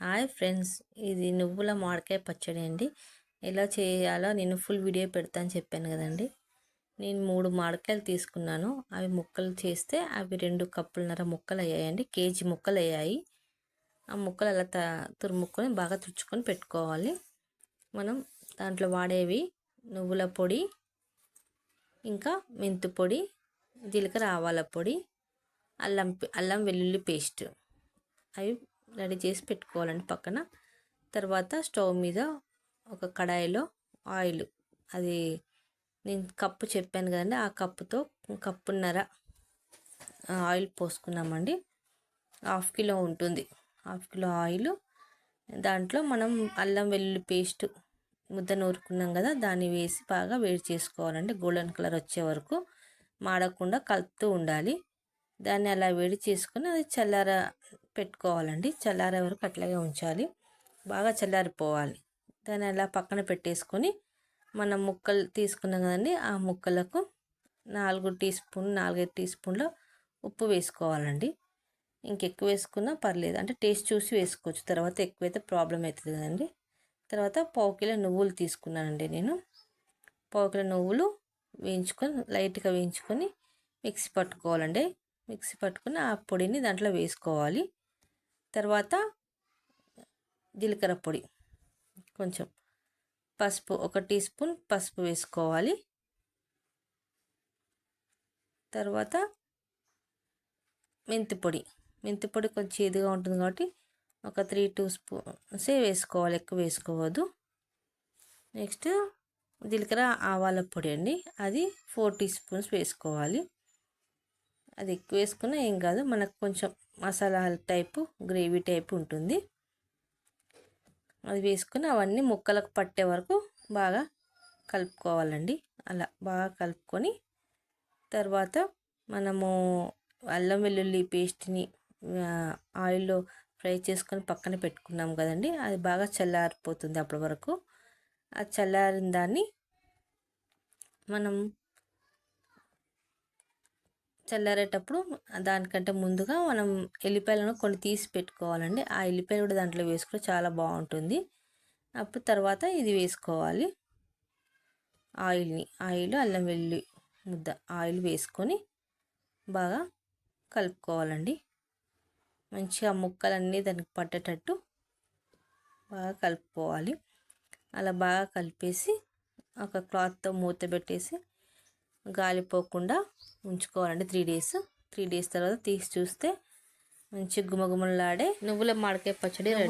Hi friends, ఇది నువ్వుల మామిడికాయ పచ్చడి అండి. ఎలా చేయాలో నేను ఫుల్ వీడియో పెడతాను చెప్పాను కదండి. నేను 3 మామిడికాయలు తీసుకున్నాను. అవి ముక్కలు చేస్తే అవి 2 కప్పులన్నర ముక్కలు అయ్యాయండి. కేజీ ముక్కలు అయ్యాయి. ఆ ముక్కలు అలా తురుముకొని బాగా తుడుచుకొని పెట్టుకోవాలి. మనం దాంట్లో వాడేవి నువ్వుల పొడి, ఇంకా మెంతు పొడి, జీలకర్ర ఆవాల పొడి, అల్లం వెల్లుల్లి పేస్ట్ అవి రెడీ చేసి పెట్టుకోవాలండి పక్కన. తర్వాత స్టవ్ మీద ఒక కడాయిలో ఆయిల్, అది నేను కప్పు చెప్పాను కదండి, ఆ కప్పుతో కప్పున్నర ఆయిల్ పోసుకున్నామండి. 1/2 కిలో ఉంటుంది. 1/2 కిలో ఆయిల్. దాంట్లో మనం అల్లం వెల్లుల్లి పేస్ట్ ముద్ద నూరుకున్నాం కదా, దాన్ని వేసి బాగా వేడి చేసుకోవాలండి. గోల్డెన్ కలర్ వచ్చే వరకు మాడకుండా కలుపుతూ ఉండాలి. దాన్ని అలా వేడి చేసుకొని అది పెట్టుకోవాలండి. చల్లారే వరకు అట్లాగే ఉంచాలి. బాగా చల్లారిపోవాలి. దాన్ని అలా పక్కన పెట్టేసుకొని మనం ముక్కలు తీసుకున్నాం కదండి, ఆ ముక్కలకు 4 టీ స్పూన్ 4-5 టీ స్పూన్ల ఉప్పు వేసుకోవాలండి. ఇంకెక్కువ వేసుకున్నా పర్లేదు, అంటే టేస్ట్ చూసి వేసుకోవచ్చు. తర్వాత ఎక్కువైతే ప్రాబ్లం అవుతుంది కదండి. తర్వాత 1/2 కిలో నువ్వులు తీసుకున్నానండి నేను. 1/2 కిలో నువ్వులు వేయించుకొని లైట్గా వేయించుకొని మిక్సీ పట్టుకోవాలండి. మిక్సీ పట్టుకుని ఆ పొడిని దాంట్లో వేసుకోవాలి. తర్వాత జీలకర్ర పొడి, కొంచెం పసుపు, 1 టీ స్పూన్ పసుపు వేసుకోవాలి. తర్వాత మెంతి పొడి కొంచెం చేదుగా ఉంటుంది కాబట్టి ఒక 3-2 స్పూన్సే వేసుకోవాలి, ఎక్కువ వేసుకోవద్దు. నెక్స్ట్ జీలకర్ర ఆవాల పొడి అండి, అది 4 టీ స్పూన్స్ వేసుకోవాలి. అది ఎక్కువ వేసుకున్నా ఏం కాదు, మనకు కొంచెం మసాలా టైపు గ్రేవీ టైపు ఉంటుంది. అది వేసుకుని అవన్నీ ముక్కలకు పట్టే వరకు బాగా కలుపుకోవాలండి. అలా బాగా కలుపుకొని తర్వాత మనము అల్లం వెల్లుల్లి పేస్ట్ని ఆయిల్లో ఫ్రై చేసుకొని పక్కన పెట్టుకున్నాం కదండి, అది బాగా చల్లారిపోతుంది. అప్పటి వరకు ఆ చల్లారిన దాన్ని మనం చల్లారేటప్పుడు దానికంటే ముందుగా మనం ఎల్లిపాయలను కొన్ని తీసి పెట్టుకోవాలండి. ఆ ఎల్లిపాయలు కూడా దాంట్లో వేసుకుంటే చాలా బాగుంటుంది. అప్పుడు తర్వాత ఇది వేసుకోవాలి. ఆయిల్ అల్లం వెల్లుల్లి ముద్ద ఆయిల్ వేసుకొని బాగా కలుపుకోవాలండి. మంచిగా ముక్కలన్నీ దానికి పట్టేటట్టు బాగా కలుపుకోవాలి. అలా బాగా కలిపేసి ఒక క్లాత్తో మూత పెట్టేసి గాలిపోకుండా ఉంచుకోవాలండి 3 డేస్. 3 డేస్ తర్వాత తీసి చూస్తే మంచి గుమగుమలాడే నువ్వుల మామిడికాయ పచ్చడి రెడీ.